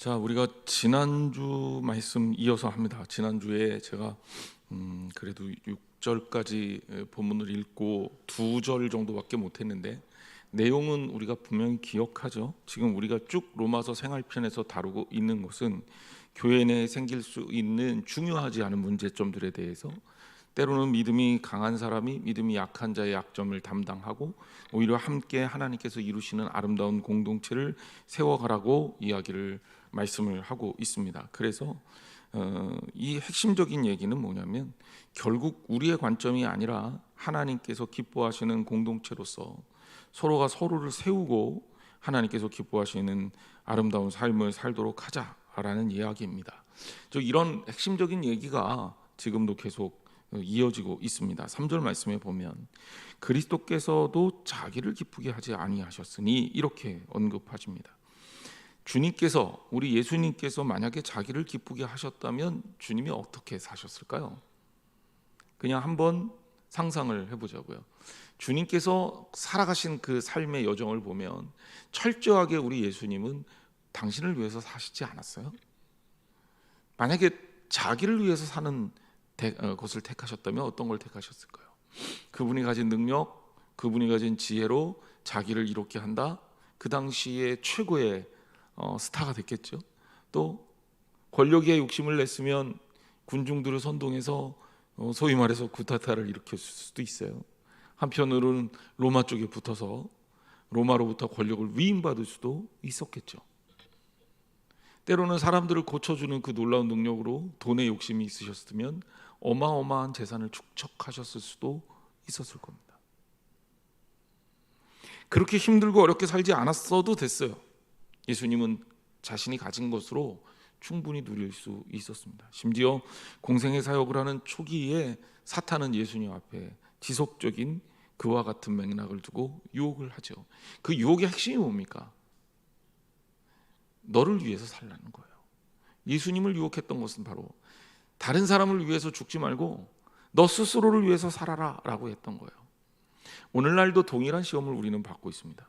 자, 우리가 지난주 말씀 이어서 합니다. 지난주에 제가 그래도 6절까지 본문을 읽고 2절 정도밖에 못했는데 내용은 우리가 분명히 기억하죠. 지금 우리가 쭉 로마서 생활편에서 다루고 있는 것은 교회 내에 생길 수 있는 중요하지 않은 문제점들에 대해서 때로는 믿음이 강한 사람이 믿음이 약한 자의 약점을 담당하고 오히려 함께 하나님께서 이루시는 아름다운 공동체를 세워가라고 말씀을 하고 있습니다. 그래서 이 핵심적인 얘기는 뭐냐면 결국 우리의 관점이 아니라 하나님께서 기뻐하시는 공동체로서 서로가 서로를 세우고 하나님께서 기뻐하시는 아름다운 삶을 살도록 하자라는 이야기입니다. 이런 핵심적인 얘기가 지금도 계속 이어지고 있습니다. 3절 말씀에 보면 그리스도께서도 자기를 기쁘게 하지 아니하셨으니 이렇게 언급하십니다. 주님께서, 우리 예수님께서 만약에 자기를 기쁘게 하셨다면 주님이 어떻게 사셨을까요? 그냥 한번 상상을 해보자고요. 주님께서 살아가신 그 삶의 여정을 보면 철저하게 우리 예수님은 당신을 위해서 사시지 않았어요? 만약에 자기를 위해서 사는 것을 택하셨다면 어떤 걸 택하셨을까요? 그분이 가진 능력, 그분이 가진 지혜로 자기를 이롭게 한다. 그 당시에 최고의 스타가 됐겠죠. 또 권력에 욕심을 냈으면 군중들을 선동해서 소위 말해서 구타타를 일으켰을 수도 있어요. 한편으로는 로마 쪽에 붙어서 로마로부터 권력을 위임받을 수도 있었겠죠. 때로는 사람들을 고쳐주는 그 놀라운 능력으로 돈에 욕심이 있으셨으면 어마어마한 재산을 축적하셨을 수도 있었을 겁니다. 그렇게 힘들고 어렵게 살지 않았어도 됐어요. 예수님은 자신이 가진 것으로 충분히 누릴 수 있었습니다. 심지어 공생의 사역을 하는 초기에 사탄은 예수님 앞에 지속적인 그와 같은 맥락을 두고 유혹을 하죠. 그 유혹의 핵심이 뭡니까? 너를 위해서 살라는 거예요. 예수님을 유혹했던 것은 바로 다른 사람을 위해서 죽지 말고 너 스스로를 위해서 살아라 라고 했던 거예요. 오늘날도 동일한 시험을 우리는 받고 있습니다.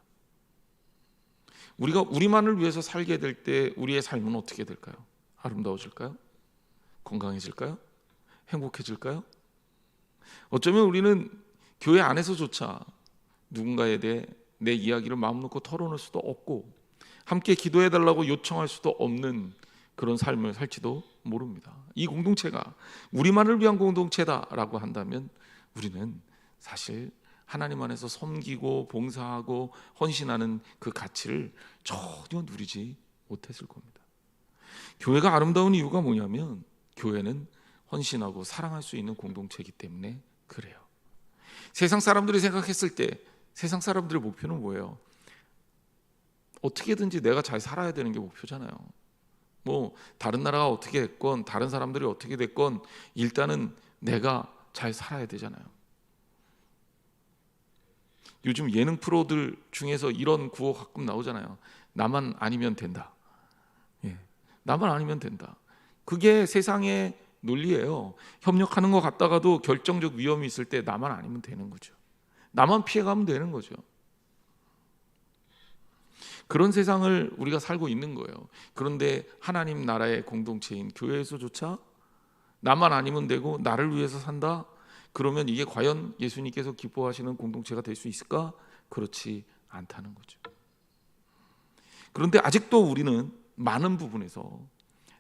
우리가 우리만을 위해서 살게 될 때 우리의 삶은 어떻게 될까요? 아름다워질까요? 건강해질까요? 행복해질까요? 어쩌면 우리는 교회 안에서조차 누군가에 대해 내 이야기를 마음 놓고 털어놓을 수도 없고 함께 기도해달라고 요청할 수도 없는 그런 삶을 살지도 모릅니다. 이 공동체가 우리만을 위한 공동체다라고 한다면 우리는 사실 하나님 안에서 섬기고 봉사하고 헌신하는 그 가치를 전혀 누리지 못했을 겁니다. 교회가 아름다운 이유가 뭐냐면 교회는 헌신하고 사랑할 수 있는 공동체이기 때문에 그래요. 세상 사람들이 생각했을 때 세상 사람들의 목표는 뭐예요? 어떻게든지 내가 잘 살아야 되는 게 목표잖아요. 다른 나라가 어떻게 됐건 다른 사람들이 어떻게 됐건 일단은 내가 잘 살아야 되잖아요. 요즘 예능 프로들 중에서 이런 구호 가끔 나오잖아요. 나만 아니면 된다. 나만 아니면 된다. 그게 세상의 논리예요. 협력하는 것 같다가도 결정적 위험이 있을 때 나만 아니면 되는 거죠. 나만 피해가면 되는 거죠. 그런 세상을 우리가 살고 있는 거예요. 그런데 하나님 나라의 공동체인 교회에서조차 나만 아니면 되고 나를 위해서 산다? 그러면 이게 과연 예수님께서 기뻐하시는 공동체가 될 수 있을까? 그렇지 않다는 거죠. 그런데 아직도 우리는 많은 부분에서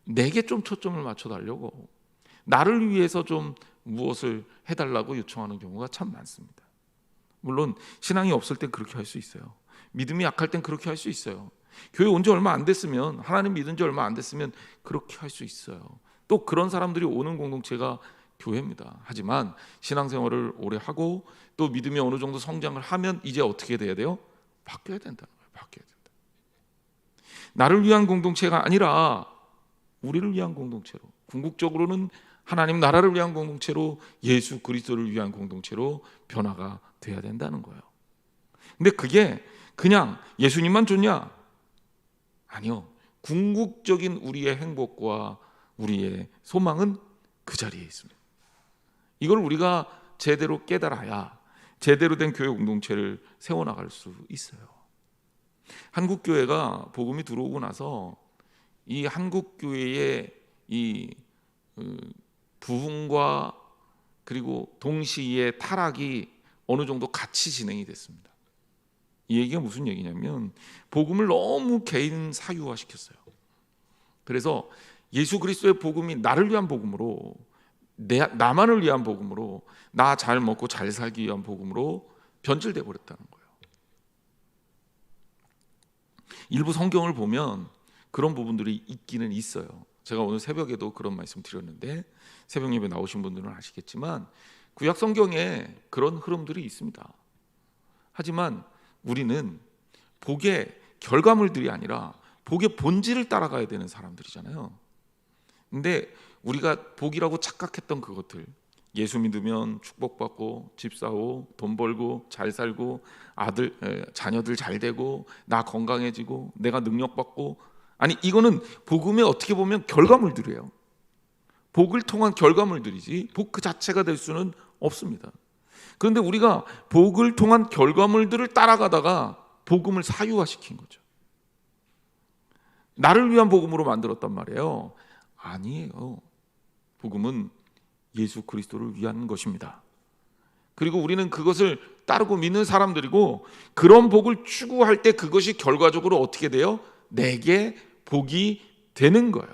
내게 좀 초점을 맞춰달라고 나를 위해서 좀 무엇을 해달라고 요청하는 경우가 참 많습니다. 물론 신앙이 없을 땐 그렇게 할 수 있어요. 믿음이 약할 땐 그렇게 할 수 있어요. 교회 온 지 얼마 안 됐으면, 하나님 믿은 지 얼마 안 됐으면 그렇게 할 수 있어요. 또 그런 사람들이 오는 공동체가 교회입니다. 하지만 신앙생활을 오래 하고 또 믿음이 어느 정도 성장을 하면 이제 어떻게 돼야 돼요? 바뀌어야 된다는 거예요. 바뀌어야 된다. 나를 위한 공동체가 아니라 우리를 위한 공동체로, 궁극적으로는 하나님 나라를 위한 공동체로, 예수 그리스도를 위한 공동체로 변화가 돼야 된다는 거예요. 근데 그게 그냥 예수님만 좋냐? 아니요. 궁극적인 우리의 행복과 우리의 소망은 그 자리에 있습니다. 이걸 우리가 제대로 깨달아야 제대로 된 교회 공동체를 세워나갈 수 있어요. 한국 교회가 복음이 들어오고 나서 이 한국 교회의 이 부흥과 그리고 동시에 타락이 어느 정도 같이 진행이 됐습니다. 이 얘기가 무슨 얘기냐면 복음을 너무 개인 사유화 시켰어요. 그래서 예수 그리스도의 복음이 나를 위한 복음으로, 나만을 위한 복음으로, 나 잘 먹고 잘 살기 위한 복음으로 변질돼 버렸다는 거예요. 일부 성경을 보면 그런 부분들이 있기는 있어요. 제가 오늘 새벽에도 그런 말씀 드렸는데 새벽 예배 나오신 분들은 아시겠지만 구약 성경에 그런 흐름들이 있습니다. 하지만 우리는 복의 결과물들이 아니라 복의 본질을 따라가야 되는 사람들이잖아요. 근데 우리가 복이라고 착각했던 그것들, 예수 믿으면 축복받고 집 사고 돈 벌고 잘 살고 자녀들 잘 되고 나 건강해지고 내가 능력받고, 아니 이거는 복음의 어떻게 보면 결과물들이에요. 복을 통한 결과물들이지 복 그 자체가 될 수는 없습니다. 그런데 우리가 복을 통한 결과물들을 따라가다가 복음을 사유화시킨 거죠. 나를 위한 복음으로 만들었단 말이에요. 아니에요. 복음은 예수 그리스도를 위한 것입니다. 그리고 우리는 그것을 따르고 믿는 사람들이고, 그런 복을 추구할 때 그것이 결과적으로 어떻게 돼요? 내게 복이 되는 거예요.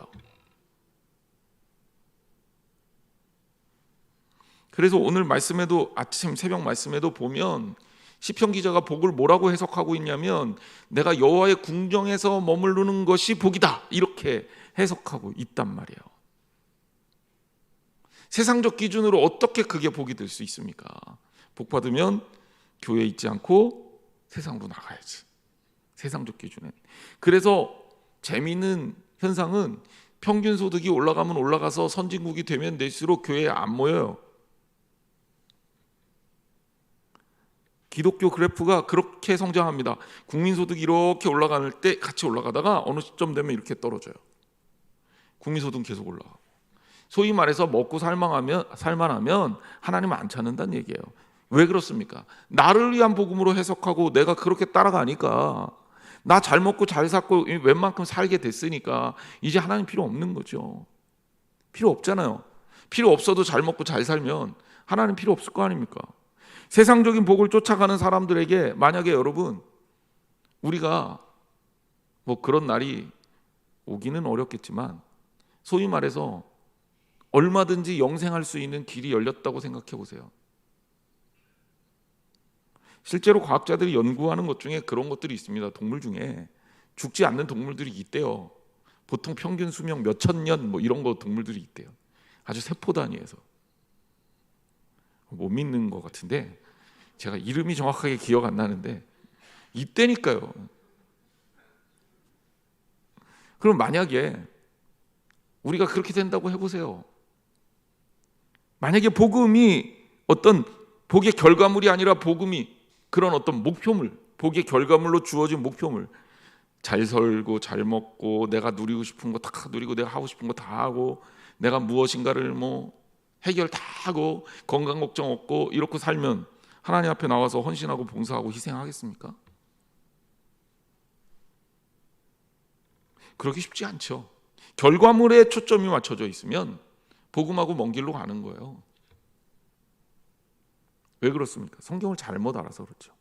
그래서 오늘 말씀에도, 아침 새벽 말씀에도 보면 시편 기자가 복을 뭐라고 해석하고 있냐면 내가 여호와의 궁정에서 머무르는 것이 복이다, 이렇게 해석하고 있단 말이에요. 세상적 기준으로 어떻게 그게 복이 될 수 있습니까? 복 받으면 교회에 있지 않고 세상으로 나가야지, 세상적 기준에. 그래서 재미있는 현상은 평균 소득이 올라가면 올라가서 선진국이 되면 될수록 교회에 안 모여요. 기독교 그래프가 그렇게 성장합니다. 국민소득이 이렇게 올라갈 때 같이 올라가다가 어느 시점 되면 이렇게 떨어져요. 국민소득은 계속 올라가고. 소위 말해서 먹고 살만하면 하나님 안 찾는다는 얘기예요. 왜 그렇습니까? 나를 위한 복음으로 해석하고 내가 그렇게 따라가니까, 나 잘 먹고 잘 살고 웬만큼 살게 됐으니까 이제 하나님 필요 없는 거죠. 필요 없잖아요. 필요 없어도 잘 먹고 잘 살면 하나님 필요 없을 거 아닙니까? 세상적인 복을 쫓아가는 사람들에게 만약에 여러분, 우리가 뭐 그런 날이 오기는 어렵겠지만 소위 말해서 얼마든지 영생할 수 있는 길이 열렸다고 생각해 보세요. 실제로 과학자들이 연구하는 것 중에 그런 것들이 있습니다. 동물 중에 죽지 않는 동물들이 있대요. 보통 평균 수명 몇천 년 뭐 이런 거 동물들이 있대요. 아주 세포 단위에서. 못 믿는 것 같은데 제가 이름이 정확하게 기억 안 나는데 이때니까요. 그럼 만약에 우리가 그렇게 된다고 해보세요. 만약에 복음이 어떤 복의 결과물이 아니라 복음이 그런 어떤 목표물, 복의 결과물로 주어진 목표물, 잘 살고 잘 먹고 내가 누리고 싶은 거 다 누리고 내가 하고 싶은 거 다 하고 내가 무엇인가를 뭐 해결 다 하고 건강 걱정 없고 이렇게 살면 하나님 앞에 나와서 헌신하고 봉사하고 희생하겠습니까? 그러기 쉽지 않죠. 결과물에 초점이 맞춰져 있으면 복음하고 먼 길로 가는 거예요. 왜 그렇습니까? 성경을 잘못 알아서 그렇죠.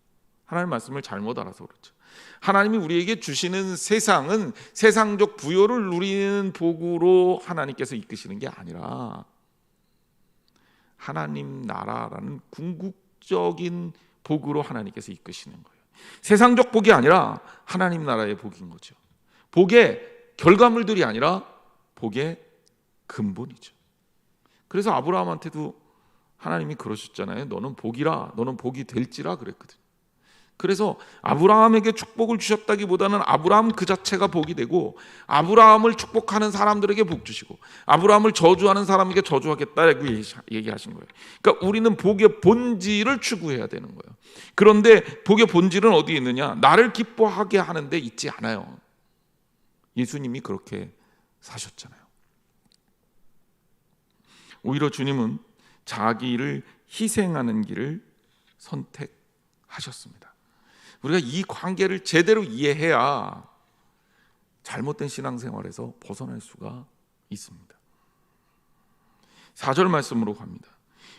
하나님 말씀을 잘못 알아서 그렇죠. 하나님이 우리에게 주시는 세상은 세상적 부요를 누리는 복으로 하나님께서 이끄시는 게 아니라 하나님 나라라는 궁극적인 복으로 하나님께서 이끄시는 거예요. 세상적 복이 아니라 하나님 나라의 복인 거죠. 복의 결과물들이 아니라 복의 근본이죠. 그래서 아브라함한테도 하나님이 그러셨잖아요. 너는 복이라, 너는 복이 될지라 그랬거든요. 그래서 아브라함에게 축복을 주셨다기보다는 아브라함 그 자체가 복이 되고 아브라함을 축복하는 사람들에게 복 주시고 아브라함을 저주하는 사람에게 저주하겠다라고 얘기하신 거예요. 그러니까 우리는 복의 본질을 추구해야 되는 거예요. 그런데 복의 본질은 어디에 있느냐? 나를 기뻐하게 하는 데 있지 않아요. 예수님이 그렇게 사셨잖아요. 오히려 주님은 자기를 희생하는 길을 선택하셨습니다. 우리가 이 관계를 제대로 이해해야 잘못된 신앙생활에서 벗어날 수가 있습니다. 4절 말씀으로 갑니다.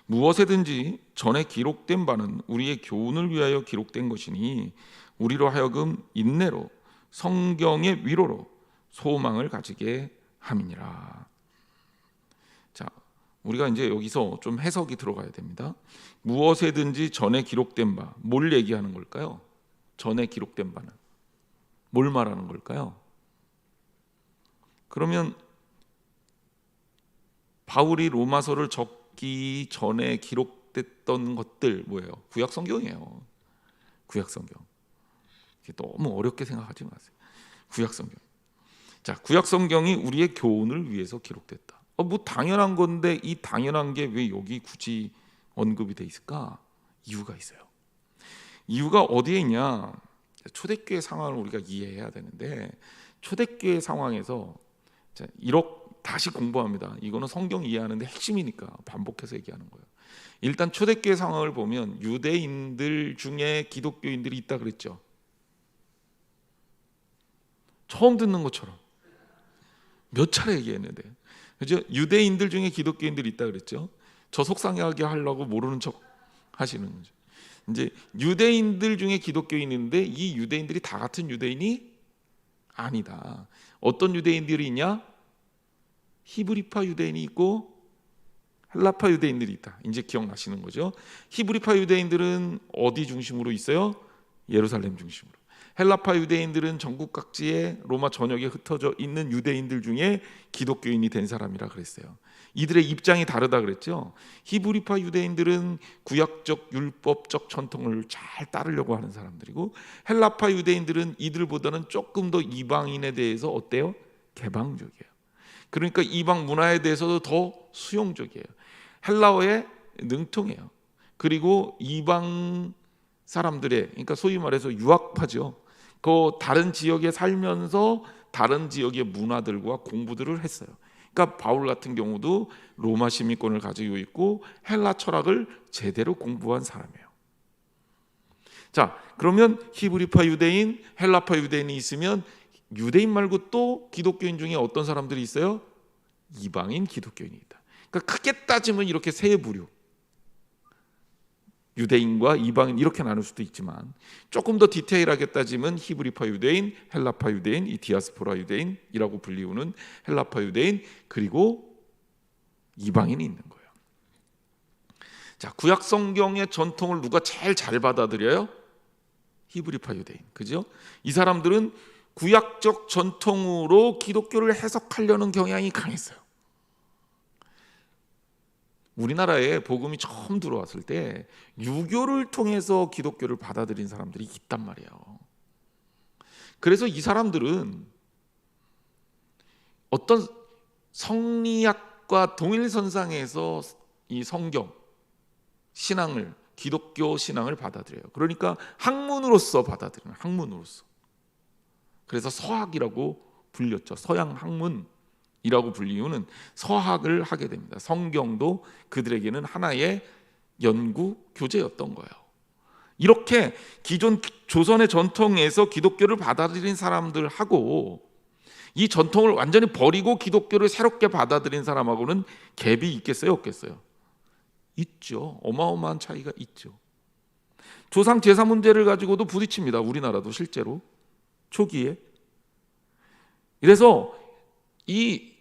무엇에든지 전에 기록된 바는 우리의 교훈을 위하여 기록된 것이니 우리로 하여금 인내로 성경의 위로로 소망을 가지게 함이니라. 자, 우리가 이제 여기서 좀 해석이 들어가야 됩니다. 무엇에든지 전에 기록된 바, 뭘 얘기하는 걸까요? 전에 기록된 바는 뭘 말하는 걸까요? 그러면 바울이 로마서를 적기 전에 기록됐던 것들 뭐예요? 구약 성경이에요. 구약 성경. 너무 어렵게 생각하지 마세요. 구약 성경. 자, 구약 성경이 우리의 교훈을 위해서 기록됐다. 뭐 당연한 건데 이 당연한 게 왜 여기 굳이 언급이 돼 있을까? 이유가 있어요. 이유가 어디에 있냐? 초대교회 상황을 우리가 이해해야 되는데 초대교회 상황에서 자, 다시 공부합니다. 이거는 성경 이해하는데 핵심이니까 반복해서 얘기하는 거예요. 일단 초대교회 상황을 보면 유대인들 중에 기독교인들이 있다 그랬죠. 처음 듣는 것처럼 몇 차례 얘기했는데, 그죠? 유대인들 중에 기독교인들이 있다 그랬죠. 저 속상하게 하려고 모르는 척 하시는 거죠. 이제 유대인들 중에 기독교인인데 이 유대인들이 다 같은 유대인이 아니다. 어떤 유대인들이 있냐? 히브리파 유대인이 있고 헬라파 유대인들이 있다. 이제 기억나시는 거죠? 히브리파 유대인들은 어디 중심으로 있어요? 예루살렘 중심으로. 헬라파 유대인들은 전국 각지에 로마 전역에 흩어져 있는 유대인들 중에 기독교인이 된 사람이라 그랬어요. 이들의 입장이 다르다 그랬죠. 히브리파 유대인들은 구약적 율법적 전통을 잘 따르려고 하는 사람들이고 헬라파 유대인들은 이들보다는 조금 더 이방인에 대해서 어때요? 개방적이에요. 그러니까 이방 문화에 대해서도 더 수용적이에요. 헬라어에 능통해요. 그리고 이방 사람들의, 그러니까 소위 말해서 유학파죠. 그 다른 지역에 살면서 다른 지역의 문화들과 공부들을 했어요. 그러니까 바울 같은 경우도 로마 시민권을 가지고 있고 헬라 철학을 제대로 공부한 사람이에요. 자, 그러면 히브리파 유대인, 헬라파 유대인이 있으면 유대인 말고 또 기독교인 중에 어떤 사람들이 있어요? 이방인 기독교인이 있다. 그러니까 크게 따지면 이렇게 세 부류, 유대인과 이방인 이렇게 나눌 수도 있지만 조금 더 디테일하게 따지면 히브리파 유대인, 헬라파 유대인, 이 디아스포라 유대인이라고 불리우는 헬라파 유대인, 그리고 이방인이 있는 거예요. 자, 구약 성경의 전통을 누가 제일 잘 받아들여요? 히브리파 유대인, 그죠? 이 사람들은 구약적 전통으로 기독교를 해석하려는 경향이 강했어요. 우리나라에 복음이 처음 들어왔을 때 유교를 통해서 기독교를 받아들인 사람들이 있단 말이에요. 그래서 이 사람들은 어떤 성리학과 동일선상에서 이 성경 신앙을, 기독교 신앙을 받아들여요. 그러니까 학문으로서 받아들여요. 학문으로서. 그래서 서학이라고 불렸죠. 서양 학문이라고 불리우는 서학을 하게 됩니다. 성경도 그들에게는 하나의 연구 교재였던 거예요. 이렇게 기존 조선의 전통에서 기독교를 받아들인 사람들하고 이 전통을 완전히 버리고 기독교를 새롭게 받아들인 사람하고는 갭이 있겠어요, 없겠어요? 있죠. 어마어마한 차이가 있죠. 조상 제사 문제를 가지고도 부딪힙니다. 우리나라도 실제로 초기에. 그래서 이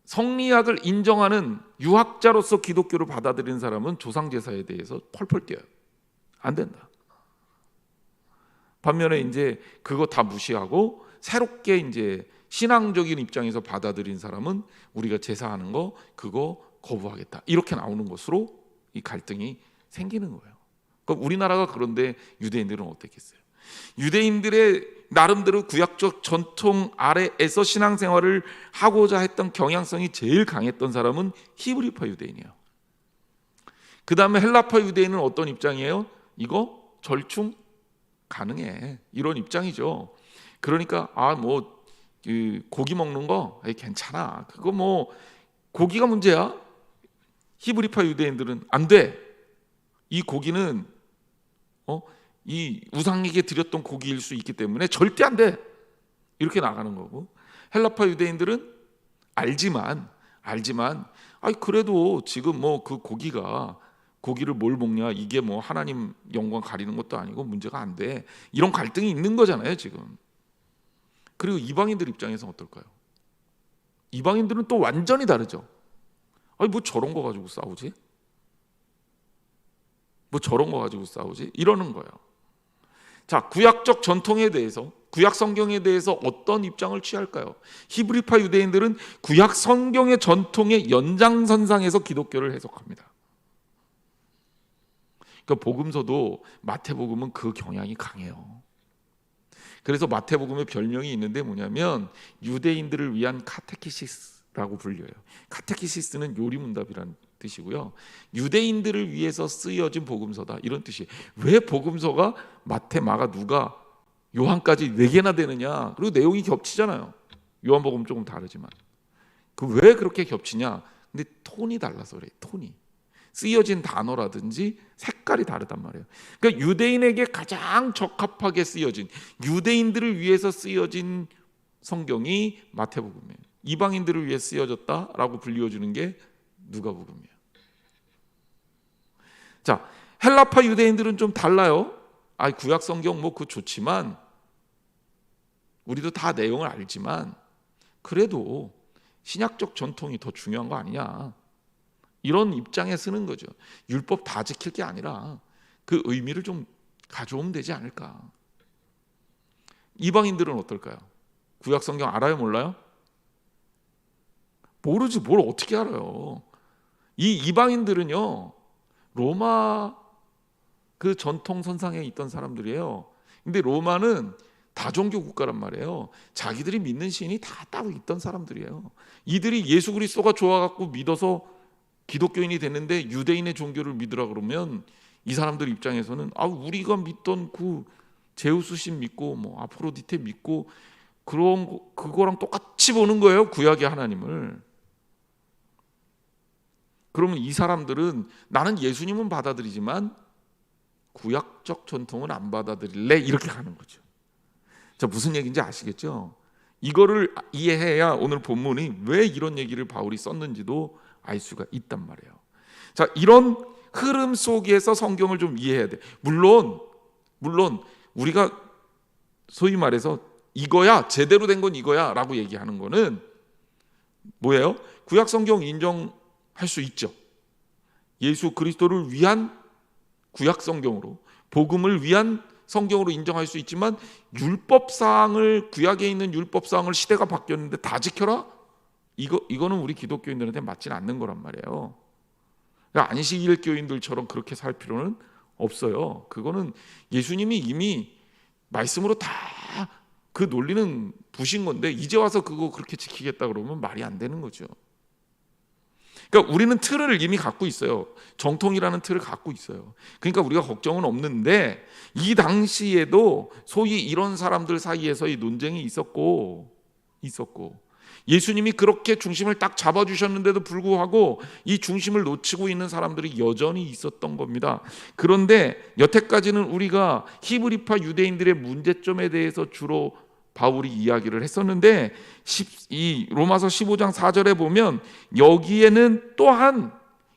성리학을 인정하는 유학자로서 기독교를 받아들인 사람은 조상 제사에 대해서 펄펄 뛰어요. 안 된다. 반면에 이제 그거 다 무시하고 새롭게 이제 신앙적인 입장에서 받아들인 사람은 우리가 제사하는 거 그거 거부하겠다. 이렇게 나오는 것으로 이 갈등이 생기는 거예요. 그럼 우리나라가 그런데 유대인들은 어떻겠어요? 유대인들의 나름대로 구약적 전통 아래에서 신앙생활을 하고자 했던 경향성이 제일 강했던 사람은 히브리파 유대인이에요. 그 다음에 헬라파 유대인은 어떤 입장이에요? 이거 절충 가능해, 이런 입장이죠. 그러니까 고기 먹는 거 괜찮아, 그거 뭐 고기가 문제야. 히브리파 유대인들은 안 돼. 이 고기는 이 우상에게 드렸던 고기일 수 있기 때문에 절대 안 돼. 이렇게 나가는 거고, 헬라파 유대인들은 알지만 아이 그래도 지금 뭐 그 고기를 뭘 먹냐, 이게 뭐 하나님 영광 가리는 것도 아니고 문제가 안 돼, 이런 갈등이 있는 거잖아요 지금. 그리고 이방인들 입장에서 어떨까요? 이방인들은 또 완전히 다르죠. 아니 뭐 저런 거 가지고 싸우지? 뭐 저런 거 가지고 싸우지? 이러는 거예요. 자, 구약적 전통에 대해서, 구약 성경에 대해서 어떤 입장을 취할까요? 히브리파 유대인들은 구약 성경의 전통의 연장선상에서 기독교를 해석합니다. 그러니까 복음서도 마태복음은 그 경향이 강해요. 그래서 마태복음의 별명이 있는데 뭐냐면 유대인들을 위한 카테키시스라고 불려요. 카테키시스는 요리문답이라는 뜻이고요. 유대인들을 위해서 쓰여진 복음서다, 이런 뜻이에요. 왜 복음서가 마태, 마가, 누가, 요한까지 4개나 되느냐? 그리고 내용이 겹치잖아요. 요한복음 조금 다르지만. 왜 그렇게 겹치냐? 근데 톤이 달라서 그래요. 톤이. 쓰여진 단어라든지 색깔이 다르단 말이에요. 그러니까 유대인에게 가장 적합하게 쓰여진, 유대인들을 위해서 쓰여진 성경이 마태복음이에요. 이방인들을 위해 쓰여졌다라고 불리워주는 게 누가복음이에요. 자, 헬라파 유대인들은 좀 달라요. 구약 성경 뭐 그거 좋지만, 우리도 다 내용을 알지만 그래도 신약적 전통이 더 중요한 거 아니냐, 이런 입장에 쓰는 거죠. 율법 다 지킬 게 아니라 그 의미를 좀 가져오면 되지 않을까. 이방인들은 어떨까요? 구약 성경 알아요, 몰라요? 모르지, 뭘 어떻게 알아요. 이 이방인들은요, 로마 그 전통 선상에 있던 사람들이에요. 근데 로마는 다종교 국가란 말이에요. 자기들이 믿는 신이 다 따로 있던 사람들이에요. 이들이 예수 그리스도가 좋아갖고 믿어서 기독교인이 됐는데 유대인의 종교를 믿으라 그러면 이 사람들 입장에서는 우리가 믿던 그 제우스 신 믿고 뭐 아프로디테 믿고 그거랑 똑같이 보는 거예요, 구약의 하나님을. 그러면 이 사람들은 나는 예수님은 받아들이지만 구약적 전통은 안 받아들일래, 이렇게 가는 거죠. 자, 무슨 얘기인지 아시겠죠? 이거를 이해해야 오늘 본문이 왜 이런 얘기를 바울이 썼는지도 알 수가 있단 말이에요. 자, 이런 흐름 속에서 성경을 좀 이해해야 돼. 물론 우리가 소위 말해서 이거야, 제대로 된 건 이거야 라고 얘기하는 거는 뭐예요? 구약 성경 인정할 수 있죠. 예수 그리스도를 위한 구약 성경으로, 복음을 위한 성경으로 인정할 수 있지만 율법사항을, 구약에 있는 율법사항을 시대가 바뀌었는데 다 지켜라? 이거는 우리 기독교인들한테 맞지는 않는 거란 말이에요. 그러니까 안식일 교인들처럼 그렇게 살 필요는 없어요. 그거는 예수님이 이미 말씀으로 다 그 논리는 부신 건데 이제 와서 그거 그렇게 지키겠다 그러면 말이 안 되는 거죠. 그러니까 우리는 틀을 이미 갖고 있어요. 정통이라는 틀을 갖고 있어요. 그러니까 우리가 걱정은 없는데, 이 당시에도 소위 이런 사람들 사이에서의 논쟁이 있었고 예수님이 그렇게 중심을 딱 잡아주셨는데도 불구하고 이 중심을 놓치고 있는 사람들이 여전히 있었던 겁니다. 그런데 여태까지는 우리가 히브리파 유대인들의 문제점에 대해서 주로 바울이 이야기를 했었는데, 이 로마서 15장 4절에 보면 여기에는 또한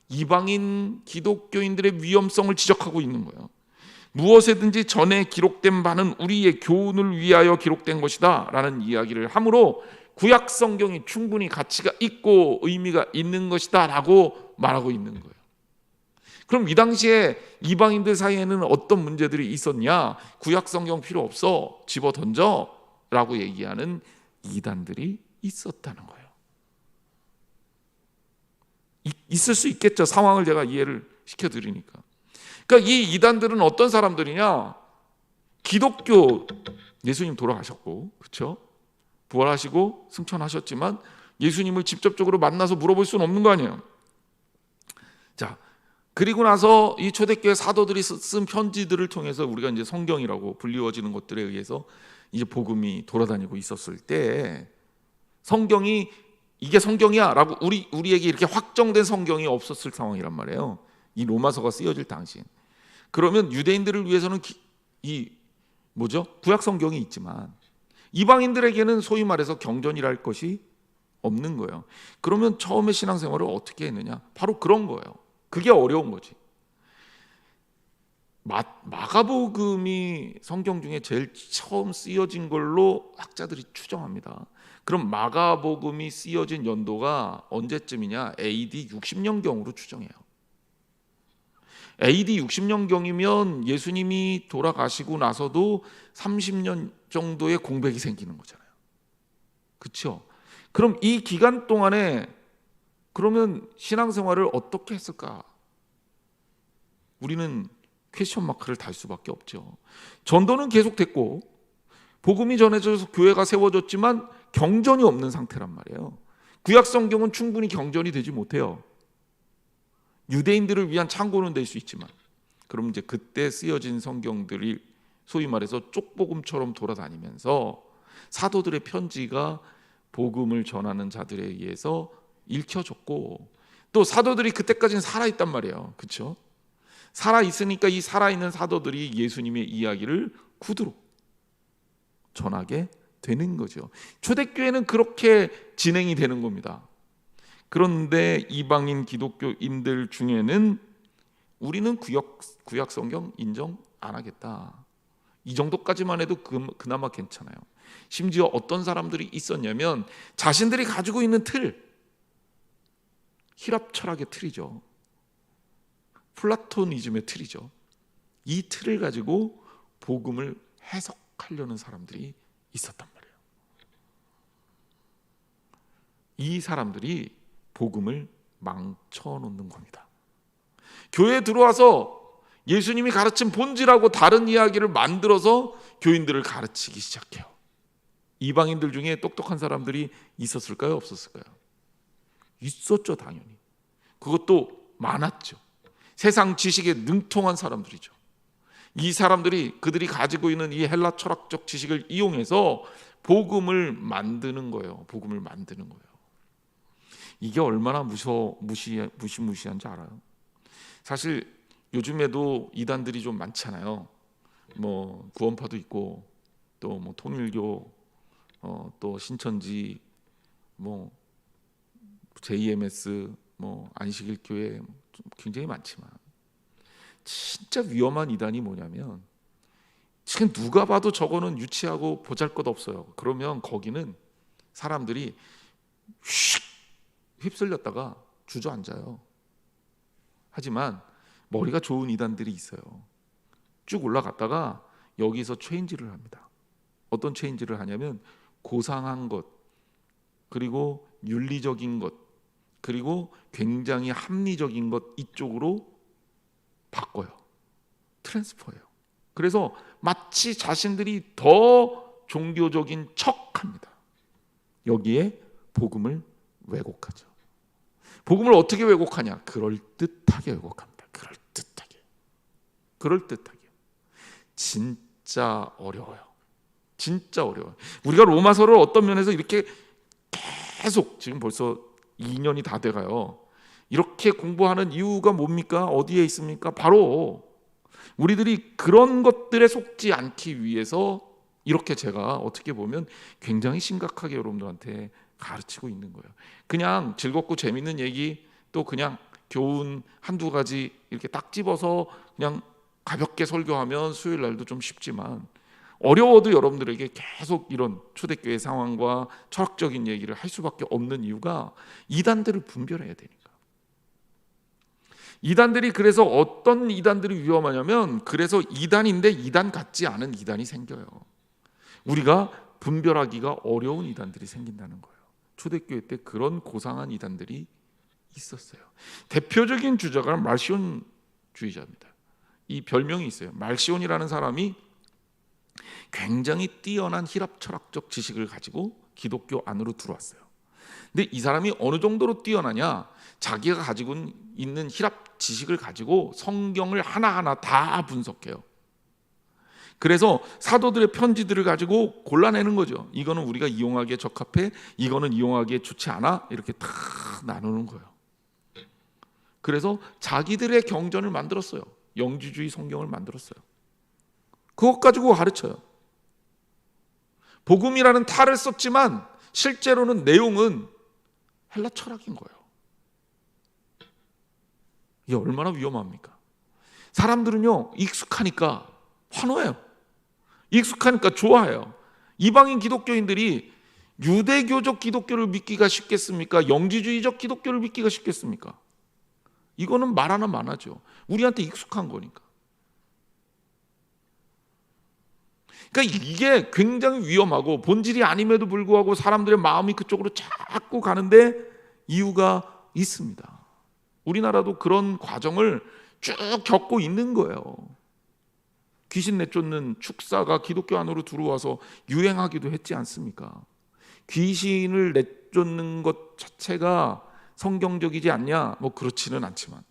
이방인 기독교인들의 위험성을 지적하고 있는 거예요. 무엇에든지 전에 기록된 바는 우리의 교훈을 위하여 기록된 것이다 라는 이야기를 하므로 구약 성경이 충분히 가치가 있고 의미가 있는 것이다 라고 말하고 있는 거예요. 그럼 이 당시에 이방인들 사이에는 어떤 문제들이 있었냐? 구약 성경 필요 없어, 집어 던져 라고 얘기하는 이단들이 있었다는 거예요. 있을 수 있겠죠. 상황을 제가 이해를 시켜드리니까. 그러니까 이 이단들은 어떤 사람들이냐? 기독교, 예수님 돌아가셨고, 그렇죠? 부활하시고 승천하셨지만 예수님을 직접적으로 만나서 물어볼 수는 없는 거 아니에요. 자, 그리고 나서 이 초대교회 사도들이 쓴 편지들을 통해서 우리가 이제 성경이라고 불리워지는 것들에 의해서 이제 복음이 돌아다니고 있었을 때, 성경이 이게 성경이야라고 우리에게 이렇게 확정된 성경이 없었을 상황이란 말이에요. 이 로마서가 쓰여질 당시. 그러면 유대인들을 위해서는 구약 성경이 있지만 이방인들에게는 소위 말해서 경전이랄 것이 없는 거예요. 그러면 처음에 신앙생활을 어떻게 했느냐? 바로 그런 거예요. 그게 어려운 거지. 마가복음이 성경 중에 제일 처음 쓰여진 걸로 학자들이 추정합니다. 그럼 마가복음이 쓰여진 연도가 언제쯤이냐? AD 60년경으로 추정해요. AD 60년경이면 예수님이 돌아가시고 나서도 30년 정도의 공백이 생기는 거잖아요. 그렇죠? 그럼 이 기간 동안에 그러면 신앙생활을 어떻게 했을까? 우리는 퀘스천 마크를 달 수밖에 없죠. 전도는 계속됐고 복음이 전해져서 교회가 세워졌지만 경전이 없는 상태란 말이에요. 구약 성경은 충분히 경전이 되지 못해요. 유대인들을 위한 참고는 될 수 있지만, 그럼 이제 그때 쓰여진 성경들이 소위 말해서 쪽복음처럼 돌아다니면서 사도들의 편지가 복음을 전하는 자들에 의해서 읽혀졌고, 또 사도들이 그때까지는 살아있단 말이에요. 그렇죠? 살아있으니까 이 살아있는 사도들이 예수님의 이야기를 구두로 전하게 되는 거죠. 초대교회는 그렇게 진행이 되는 겁니다. 그런데 이방인 기독교인들 중에는 우리는 구약 성경 인정 안 하겠다. 이 정도까지만 해도 그나마 괜찮아요. 심지어 어떤 사람들이 있었냐면 자신들이 가지고 있는 틀, 히랍 철학의 틀이죠. 플라토니즘의 틀이죠. 이 틀을 가지고 복음을 해석하려는 사람들이 있었단 말이에요. 이 사람들이 복음을 망쳐놓는 겁니다. 교회에 들어와서 예수님이 가르친 본질하고 다른 이야기를 만들어서 교인들을 가르치기 시작해요. 이방인들 중에 똑똑한 사람들이 있었을까요? 없었을까요? 있었죠, 당연히. 그것도 많았죠. 세상 지식에 능통한 사람들이죠. 이 사람들이 그들이 가지고 있는 이 헬라 철학적 지식을 이용해서 복음을 만드는 거예요. 복음을 만드는 거예요. 이게 얼마나 무시무시한지 알아요? 사실 요즘에도 이단들이 좀 많잖아요. 뭐 구원파도 있고 또 뭐 통일교, 또 신천지, 뭐 JMS, 뭐 안식일교회 굉장히 많지만 진짜 위험한 이단이 뭐냐면 지금 누가 봐도 저거는 유치하고 보잘것없어요. 그러면 거기는 사람들이 휙 휩쓸렸다가 주저앉아요. 하지만 머리가 좋은 이단들이 있어요. 쭉 올라갔다가 여기서 체인지를 합니다. 어떤 체인지를 하냐면 고상한 것, 그리고 윤리적인 것, 그리고 굉장히 합리적인 것 이쪽으로 바꿔요. 트랜스퍼예요. 그래서 마치 자신들이 더 종교적인 척합니다. 여기에 복음을 왜곡하죠. 복음을 어떻게 왜곡하냐? 그럴듯하게 왜곡합니다. 그럴듯하게. 진짜 어려워요. 진짜 어려워요. 우리가 로마서를 어떤 면에서 이렇게 계속 지금 벌써 2년이 다 돼가요. 이렇게 공부하는 이유가 뭡니까? 어디에 있습니까? 바로 우리들이 그런 것들에 속지 않기 위해서 이렇게 제가 어떻게 보면 굉장히 심각하게 여러분들한테 가르치고 있는 거예요. 그냥 즐겁고 재밌는 얘기, 또 그냥 교훈 한두 가지 이렇게 딱 집어서 그냥 가볍게 설교하면 수요일 날도 좀 쉽지만, 어려워도 여러분들에게 계속 이런 초대교회 상황과 철학적인 얘기를 할 수밖에 없는 이유가 이단들을 분별해야 되니까. 이단들이, 그래서 어떤 이단들이 위험하냐면, 그래서 이단인데 이단 같지 않은 이단이 생겨요. 우리가 분별하기가 어려운 이단들이 생긴다는 거예요. 초대교회 때 그런 고상한 이단들이 있었어요. 대표적인 주자가 말시온주의자입니다. 이 별명이 있어요. 말시온이라는 사람이 굉장히 뛰어난 히랍 철학적 지식을 가지고 기독교 안으로 들어왔어요. 근데 이 사람이 어느 정도로 뛰어나냐? 자기가 가지고 있는 히랍 지식을 가지고 성경을 하나하나 다 분석해요. 그래서 사도들의 편지들을 가지고 골라내는 거죠. 이거는 우리가 이용하기에 적합해, 이거는 이용하기에 좋지 않아, 이렇게 다 나누는 거예요. 그래서 자기들의 경전을 만들었어요. 영지주의 성경을 만들었어요. 그것 가지고 가르쳐요. 복음이라는 탈을 썼지만 실제로는 내용은 헬라 철학인 거예요. 이게 얼마나 위험합니까? 사람들은요, 익숙하니까 환호해요. 익숙하니까 좋아해요. 이방인 기독교인들이 유대교적 기독교를 믿기가 쉽겠습니까? 영지주의적 기독교를 믿기가 쉽겠습니까? 이거는 말 하나 많아죠. 우리한테 익숙한 거니까. 그러니까 이게 굉장히 위험하고 본질이 아님에도 불구하고 사람들의 마음이 그쪽으로 자꾸 가는데 이유가 있습니다. 우리나라도 그런 과정을 쭉 겪고 있는 거예요. 귀신 내쫓는 축사가 기독교 안으로 들어와서 유행하기도 했지 않습니까? 귀신을 내쫓는 것 자체가 성경적이지 않냐? 뭐 그렇지는 않지만,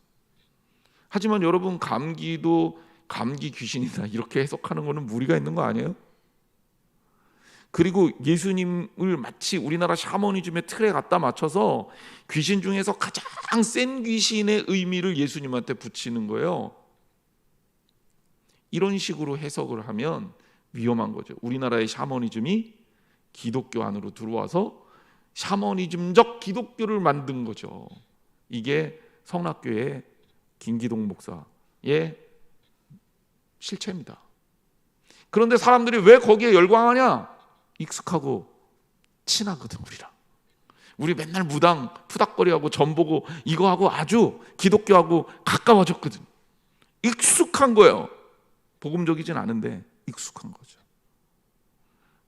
하지만 여러분, 감기도 감기 귀신이다 이렇게 해석하는 거는 무리가 있는 거 아니에요? 그리고 예수님을 마치 우리나라 샤머니즘의 틀에 갖다 맞춰서 귀신 중에서 가장 센 귀신의 의미를 예수님한테 붙이는 거예요. 이런 식으로 해석을 하면 위험한 거죠. 우리나라의 샤머니즘이 기독교 안으로 들어와서 샤머니즘적 기독교를 만든 거죠. 이게 성락교의 김기동 목사의 실체입니다. 그런데 사람들이 왜 거기에 열광하냐? 익숙하고 친하거든. 우리 맨날 무당 푸닥거리하고 전보고 이거하고 아주 기독교하고 가까워졌거든. 익숙한 거예요. 복음적이진 않은데 익숙한 거죠.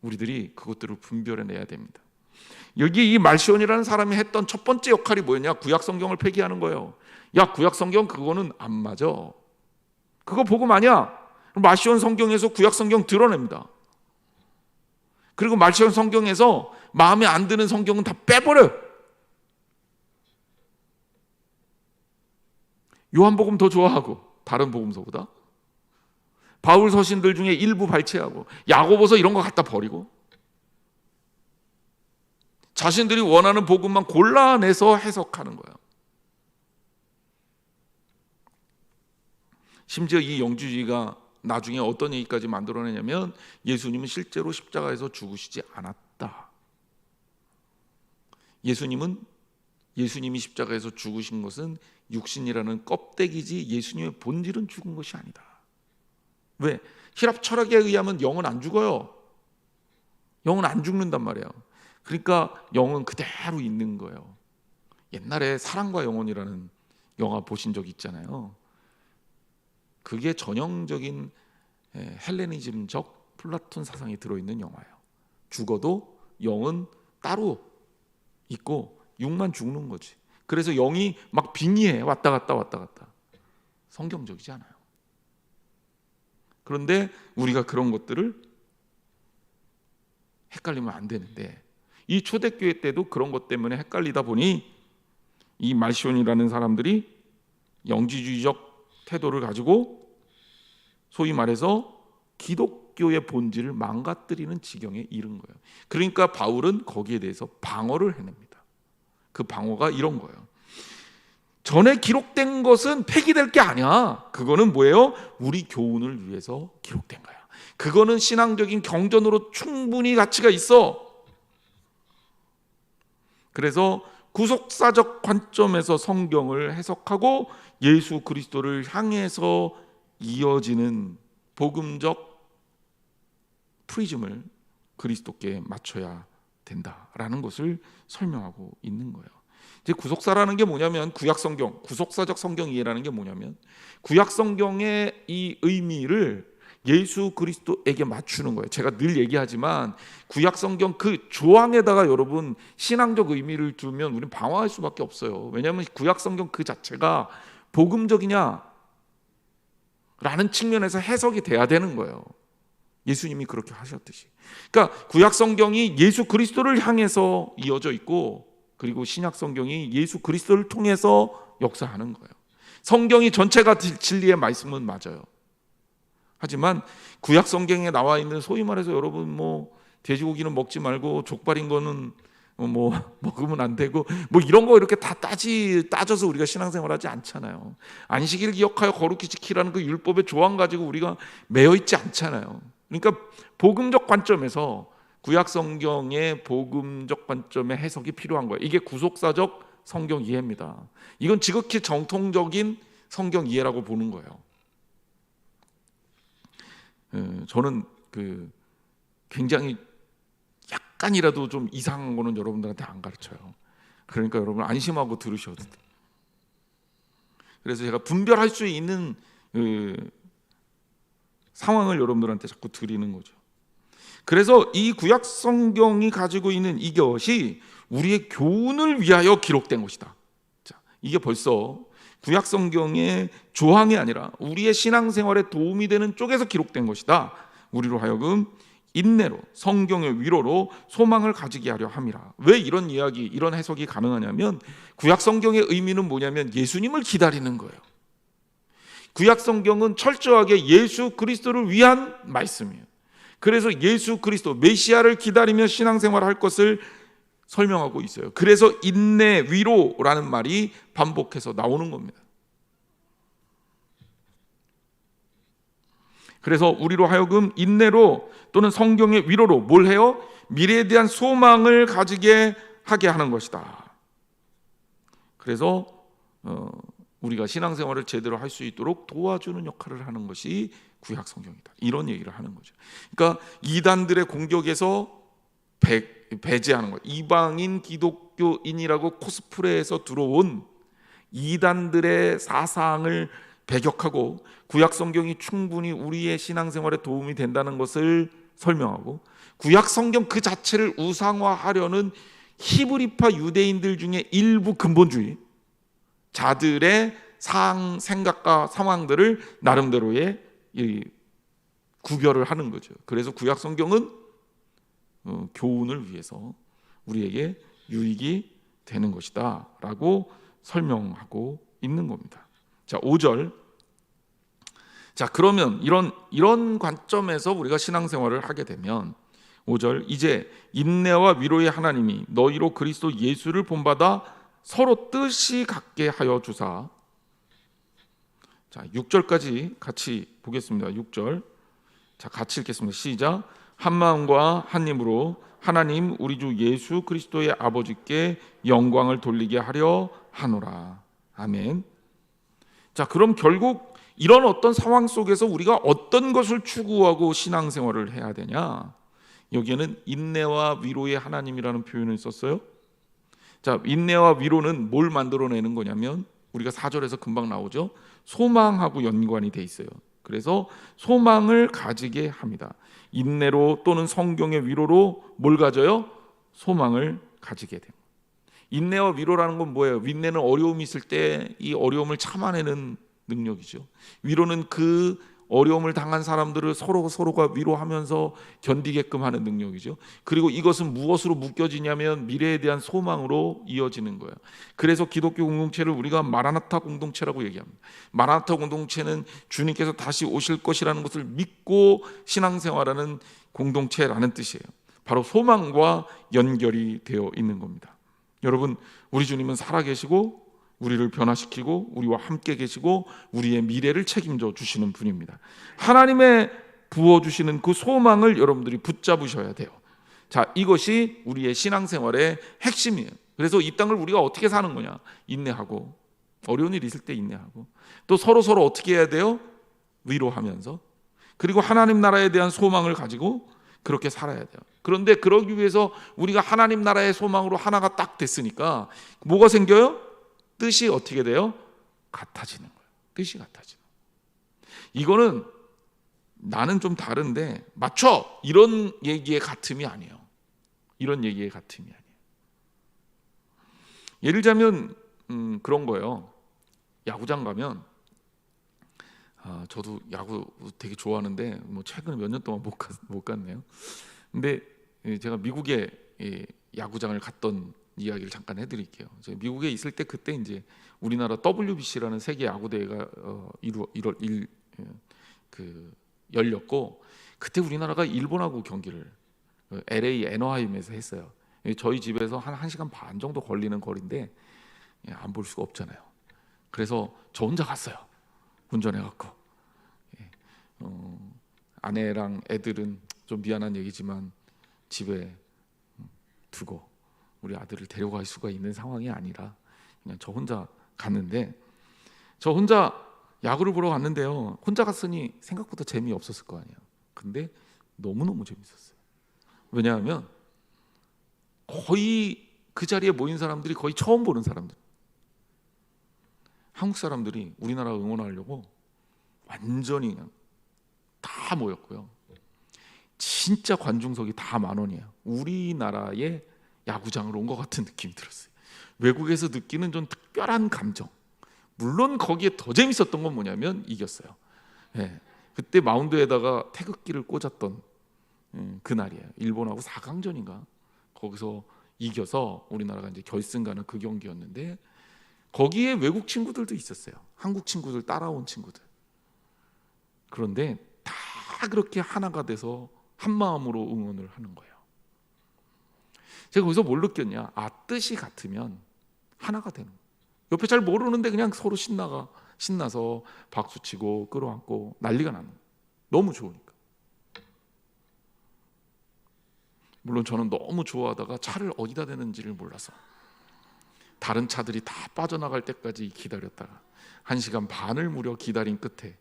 우리들이 그것들을 분별해내야 됩니다. 여기 이 말시온이라는 사람이 했던 첫 번째 역할이 뭐였냐? 구약 성경을 폐기하는 거예요. 야, 구약 성경 그거는 안 맞아. 그거 복음 아니야. 말시온 성경에서 구약 성경 드러냅니다. 그리고 말시온 성경에서 마음에 안 드는 성경은 다 빼버려요. 요한복음 더 좋아하고 다른 복음서보다, 바울 서신들 중에 일부 발췌하고 야고보서 이런 거 갖다 버리고 자신들이 원하는 복음만 골라내서 해석하는 거예요. 심지어 이 영주주의가 나중에 어떤 얘기까지 만들어내냐면 예수님은 실제로 십자가에서 죽으시지 않았다. 예수님이 십자가에서 죽으신 것은 육신이라는 껍데기지 예수님의 본질은 죽은 것이 아니다. 왜? 히랍 철학에 의하면 영은 안 죽어요. 영은 안 죽는단 말이에요. 그러니까 영은 그대로 있는 거예요. 옛날에 사랑과 영혼이라는 영화 보신 적 있잖아요. 그게 전형적인 헬레니즘적 플라톤 사상이 들어있는 영화예요. 죽어도 영은 따로 있고 육만 죽는 거지. 그래서 영이 막 빙의해. 왔다 갔다. 성경적이지 않아요. 그런데 우리가 그런 것들을 헷갈리면 안 되는데, 이 초대교회 때도 그런 것 때문에 헷갈리다 보니 이 말시온이라는 사람들이 영지주의적 태도를 가지고 소위 말해서 기독교의 본질을 망가뜨리는 지경에 이른 거예요. 그러니까 바울은 거기에 대해서 방어를 해냅니다. 그 방어가 이런 거예요. 전에 기록된 것은 폐기될 게 아니야. 그거는 뭐예요? 우리 교훈을 위해서 기록된 거야. 그거는 신앙적인 경전으로 충분히 가치가 있어. 그래서 구속사적 관점에서 성경을 해석하고 예수 그리스도를 향해서 이어지는 복음적 프리즘을 그리스도께 맞춰야 된다라는 것을 설명하고 있는 거예요. 이제 구속사라는 게 뭐냐면, 구약 성경, 구속사적 성경 이해라는 게 뭐냐면, 구약 성경의 이 의미를 예수 그리스도에게 맞추는 거예요. 제가 늘 얘기하지만 구약 성경 그 조항에다가 여러분 신앙적 의미를 두면 우리는 방황할 수밖에 없어요. 왜냐하면 구약 성경 그 자체가 복음적이냐 라는 측면에서 해석이 돼야 되는 거예요. 예수님이 그렇게 하셨듯이. 그러니까 구약 성경이 예수 그리스도를 향해서 이어져 있고, 그리고 신약 성경이 예수 그리스도를 통해서 역사하는 거예요. 성경이 전체가 진리의 말씀은 맞아요. 하지만 구약 성경에 나와 있는 소위 말해서 여러분 뭐 돼지고기는 먹지 말고 족발인 거는 뭐 먹으면 안 되고 뭐 이런 거 이렇게 다 따져서 우리가 신앙생활하지 않잖아요. 안식일 기억하여 거룩히 지키라는 그 율법의 조항 가지고 우리가 매여 있지 않잖아요. 그러니까 복음적 관점에서 구약 성경의 복음적 관점의 해석이 필요한 거예요. 이게 구속사적 성경 이해입니다. 이건 지극히 정통적인 성경 이해라고 보는 거예요. 저는 굉장히 약간이라도 좀 이상한 거는 여러분들한테 안 가르쳐요. 그러니까 여러분 안심하고 들으셔도 돼요. 그래서 제가 분별할 수 있는 상황을 여러분들한테 자꾸 드리는 거죠. 그래서 이 구약 성경이 가지고 있는 이것이 우리의 교훈을 위하여 기록된 것이다. 자, 이게 벌써 구약 성경의 조항이 아니라 우리의 신앙생활에 도움이 되는 쪽에서 기록된 것이다. 우리로 하여금 인내로 성경의 위로로 소망을 가지게 하려 함이라. 왜 이런 이야기, 이런 해석이 가능하냐면 구약 성경의 의미는 뭐냐면 예수님을 기다리는 거예요. 구약 성경은 철저하게 예수 그리스도를 위한 말씀이에요. 그래서 예수 그리스도 메시아를 기다리며 신앙생활을 할 것을 설명하고 있어요. 그래서 인내, 위로라는 말이 반복해서 나오는 겁니다. 그래서 우리로 하여금 인내로 또는 성경의 위로로 뭘 해요? 미래에 대한 소망을 가지게 하게 하는 것이다. 그래서 우리가 신앙생활을 제대로 할 수 있도록 도와주는 역할을 하는 것이 구약 성경이다. 이런 얘기를 하는 거죠. 그러니까 이단들의 공격에서 배제하는 거예요. 이방인 기독교인이라고 코스프레해서 들어온 이단들의 사상을 배격하고 구약 성경이 충분히 우리의 신앙생활에 도움이 된다는 것을 설명하고 구약 성경 그 자체를 우상화하려는 히브리파 유대인들 중에 일부 근본주의 자들의 생각과 상황들을 나름대로의 구별을 하는 거죠. 그래서 구약 성경은 교훈을 위해서 우리에게 유익이 되는 것이다 라고 설명하고 있는 겁니다. 자, 5절. 자, 그러면 이런 관점에서 우리가 신앙생활을 하게 되면 5절, 이제 인내와 위로의 하나님이 너희로 그리스도 예수를 본받아 서로 뜻이 같게 하여 주사. 자, 6절까지 같이 보겠습니다. 6절. 자, 같이 읽겠습니다. 시작. 한 마음과 한 힘으로 하나님 우리 주 예수 그리스도의 아버지께 영광을 돌리게 하려 하노라. 아멘. 자, 그럼 결국 이런 어떤 상황 속에서 우리가 어떤 것을 추구하고 신앙생활을 해야 되냐? 여기에는 인내와 위로의 하나님이라는 표현을 썼어요. 자, 인내와 위로는 뭘 만들어내는 거냐면 우리가 4절에서 금방 나오죠. 소망하고 연관이 돼 있어요. 그래서 소망을 가지게 합니다. 인내로 또는 성경의 위로로 뭘 가져요? 소망을 가지게 됩니다. 인내와 위로라는 건 뭐예요? 인내는 어려움이 있을 때 이 어려움을 참아내는 능력이죠. 위로는 그 어려움을 당한 사람들을 서로가 위로하면서 견디게끔 하는 능력이죠. 그리고 이것은 무엇으로 묶여지냐면 미래에 대한 소망으로 이어지는 거예요. 그래서 기독교 공동체를 우리가 마라나타 공동체라고 얘기합니다. 마라나타 공동체는 주님께서 다시 오실 것이라는 것을 믿고 신앙생활하는 공동체라는 뜻이에요. 바로 소망과 연결이 되어 있는 겁니다. 여러분, 우리 주님은 살아계시고 우리를 변화시키고 우리와 함께 계시고 우리의 미래를 책임져 주시는 분입니다. 하나님의 부어주시는 그 소망을 여러분들이 붙잡으셔야 돼요. 자, 이것이 우리의 신앙생활의 핵심이에요. 그래서 이 땅을 우리가 어떻게 사는 거냐? 인내하고, 어려운 일 있을 때 인내하고, 또 서로 어떻게 해야 돼요? 위로하면서, 그리고 하나님 나라에 대한 소망을 가지고 그렇게 살아야 돼요. 그런데 그러기 위해서 우리가 하나님 나라의 소망으로 하나가 딱 됐으니까 뭐가 생겨요? 뜻이 어떻게 돼요? 같아지는 거예요. 뜻이 같아지는 거예요. 이거는 나는 좀 다른데 맞춰! 이런 얘기의 같음이 아니에요. 이런 얘기의 같음이 아니에요. 예를 들자면 그런 거예요. 야구장 가면 저도 야구 되게 좋아하는데 뭐 최근에 몇 년 동안 못 갔네요. 근데 제가 미국에 야구장을 갔던 이야기를 잠깐 해드릴게요. 제가 미국에 있을 때 그때 이제 우리나라 WBC라는 세계 야구 대회가 1월 열렸고 그때 우리나라가 일본하고 경기를 LA 애너하임에서 했어요. 저희 집에서 한 1시간 반 정도 걸리는 거리인데 안 볼 수가 없잖아요. 그래서 저 혼자 갔어요. 운전해갖고 아내랑 애들은 좀 미안한 얘기지만 집에 두고 우리 아들을 데려갈 수가 있는 상황이 아니라 그냥 저 혼자 갔는데, 저 혼자 야구를 보러 갔는데요, 혼자 갔으니 생각보다 재미없었을 거 아니에요. 근데 너무너무 재밌었어요. 왜냐하면 거의 그 자리에 모인 사람들이 거의 처음 보는 사람들, 한국 사람들이 우리나라 응원하려고 완전히 그냥 다 모였고요. 진짜 관중석이 다 10,000원이에요. 우리나라의 야구장으로 온 것 같은 느낌이 들었어요. 외국에서 느끼는 좀 특별한 감정. 물론 거기에 더 재밌었던 건 뭐냐면 이겼어요. 예, 그때 마운드에다가 태극기를 꽂았던 그날이에요. 일본하고 4강전인가 거기서 이겨서 우리나라가 이제 결승 가는 그 경기였는데, 거기에 외국 친구들도 있었어요. 한국 친구들 따라온 친구들. 그런데 다 그렇게 하나가 돼서 한 마음으로 응원을 하는 거예요. 제가 거기서 뭘 느꼈냐? 뜻이 같으면 하나가 되는 거예요. 옆에 잘 모르는데 그냥 서로 신나서 박수치고 끌어안고 난리가 나는 거예요. 너무 좋으니까. 물론 저는 너무 좋아하다가 차를 어디다 대는지를 몰라서 다른 차들이 다 빠져나갈 때까지 기다렸다가 1시간 반을 무려 기다린 끝에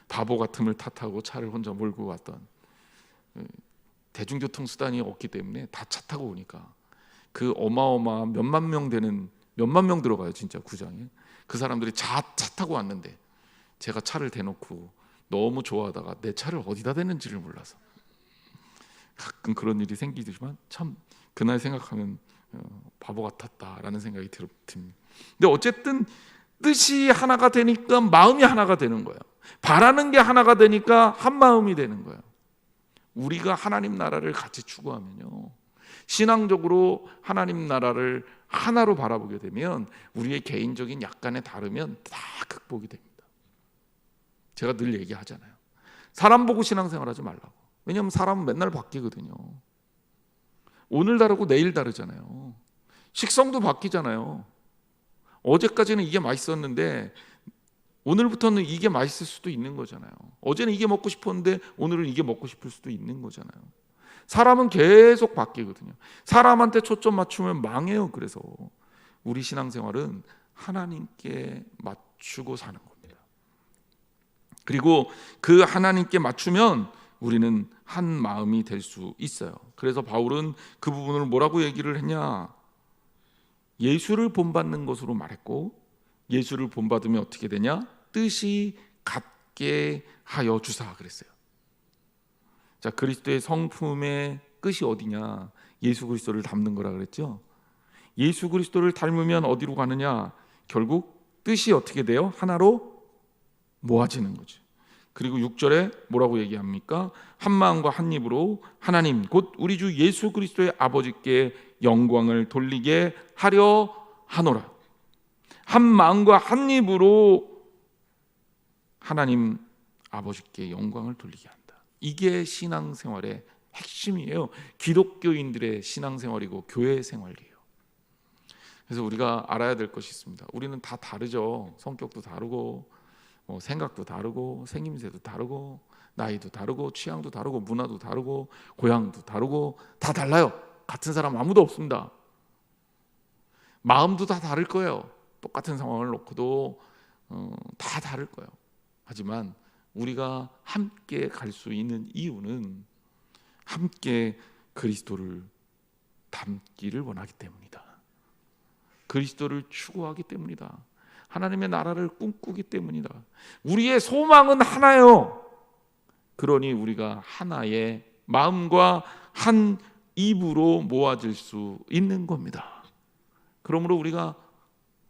바보 같음을 탓하고 차를 혼자 몰고 왔던, 대중교통 수단이 없기 때문에 다 차 타고 오니까 그 어마어마한 몇만 명 들어가요, 진짜 구장에. 그 사람들이 차 타고 왔는데 제가 차를 대놓고 너무 좋아하다가 내 차를 어디다 대는지를 몰라서 가끔 그런 일이 생기지만 참 그날 생각하면 바보 같았다라는 생각이 듭니다. 근데 어쨌든 뜻이 하나가 되니까 마음이 하나가 되는 거예요. 바라는 게 하나가 되니까 한 마음이 되는 거예요. 우리가 하나님 나라를 같이 추구하면요, 신앙적으로 하나님 나라를 하나로 바라보게 되면 우리의 개인적인 약간의 다르면 다 극복이 됩니다. 제가 늘 얘기하잖아요. 사람 보고 신앙생활하지 말라고. 왜냐하면 사람은 맨날 바뀌거든요. 오늘 다르고 내일 다르잖아요. 식성도 바뀌잖아요. 어제까지는 이게 맛있었는데 오늘부터는 이게 맛있을 수도 있는 거잖아요. 어제는 이게 먹고 싶었는데 오늘은 이게 먹고 싶을 수도 있는 거잖아요. 사람은 계속 바뀌거든요. 사람한테 초점 맞추면 망해요. 그래서 우리 신앙생활은 하나님께 맞추고 사는 겁니다. 그리고 그 하나님께 맞추면 우리는 한 마음이 될 수 있어요. 그래서 바울은 그 부분을 뭐라고 얘기를 했냐? 예수를 본받는 것으로 말했고, 예수를 본받으면 어떻게 되냐? 뜻이 같게 하여 주사 그랬어요. 자, 그리스도의 성품의 끝이 어디냐? 예수 그리스도를 닮는 거라 그랬죠. 예수 그리스도를 닮으면 어디로 가느냐? 결국 뜻이 어떻게 돼요? 하나로 모아지는 거죠. 그리고 6절에 뭐라고 얘기합니까? 한 마음과 한 입으로 하나님 곧 우리 주 예수 그리스도의 아버지께 영광을 돌리게 하려 하노라. 한 마음과 한 입으로 하나님 아버지께 영광을 돌리게 한다. 이게 신앙생활의 핵심이에요. 기독교인들의 신앙생활이고 교회 생활이에요. 그래서 우리가 알아야 될 것이 있습니다. 우리는 다 다르죠. 성격도 다르고 생각도 다르고 생김새도 다르고 나이도 다르고 취향도 다르고 문화도 다르고 고향도 다르고 다 달라요. 같은 사람 아무도 없습니다. 마음도 다 다를 거예요. 똑같은 상황을 놓고도 다 다를 거예요. 하지만 우리가 함께 갈 수 있는 이유는 함께 그리스도를 닮기를 원하기 때문이다. 그리스도를 추구하기 때문이다. 하나님의 나라를 꿈꾸기 때문이다. 우리의 소망은 하나요. 그러니 우리가 하나의 마음과 한 입으로 모아질 수 있는 겁니다. 그러므로 우리가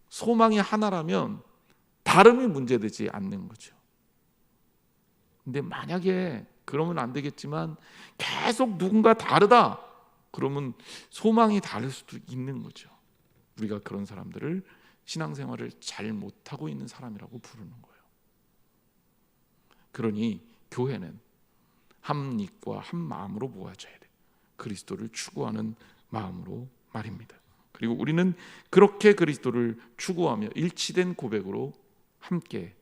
소망이 하나라면 다름이 문제되지 않는 거죠. 근데 만약에 그러면 안 되겠지만 계속 누군가 다르다 그러면 소망이 다를 수도 있는 거죠. 우리가 그런 사람들을 신앙생활을 잘 못하고 있는 사람이라고 부르는 거예요. 그러니 교회는 한 입과 한 마음으로 모아져야 돼. 그리스도를 추구하는 마음으로 말입니다. 그리고 우리는 그렇게 그리스도를 추구하며 일치된 고백으로 함께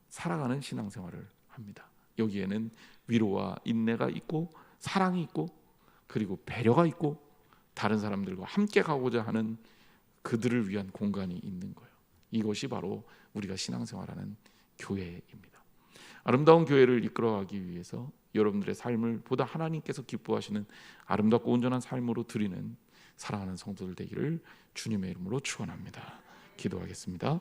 살아가는 신앙생활을 합니다. 여기에는 위로와 인내가 있고 사랑이 있고 그리고 배려가 있고 다른 사람들과 함께 가고자 하는 그들을 위한 공간이 있는 거예요. 이것이 바로 우리가 신앙생활하는 교회입니다. 아름다운 교회를 이끌어가기 위해서 여러분들의 삶을 보다 하나님께서 기뻐하시는 아름답고 온전한 삶으로 드리는 사랑하는 성도들 되기를 주님의 이름으로 축원합니다. 기도하겠습니다.